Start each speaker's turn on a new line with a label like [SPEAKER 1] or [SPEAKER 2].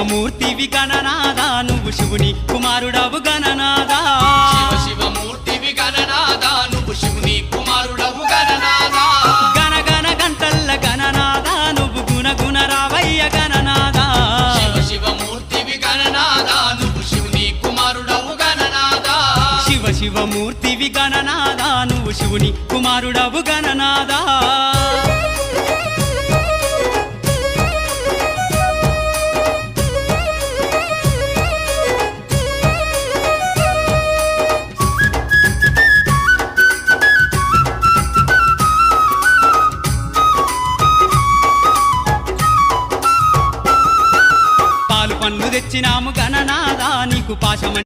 [SPEAKER 1] శివమూర్తివి గణనాదా నువ్వు శివుని కుమారుడవు గణనాదా
[SPEAKER 2] శివమూర్తివి గణనాదా నువ్వు శివుని కుమారుడవు గణనాదా
[SPEAKER 1] గణ గణ గంటల్ల గణనాదా నువ్వు గుణ గుణ రావయ్య గణనాదా
[SPEAKER 2] శివమూర్తివి గణనాదా నువ్వు శివుని కుమారుడవు గణనాదా
[SPEAKER 1] శివమూర్తివి గణనాదా నువ్వు శివుని కుమారుడవు గణనాదా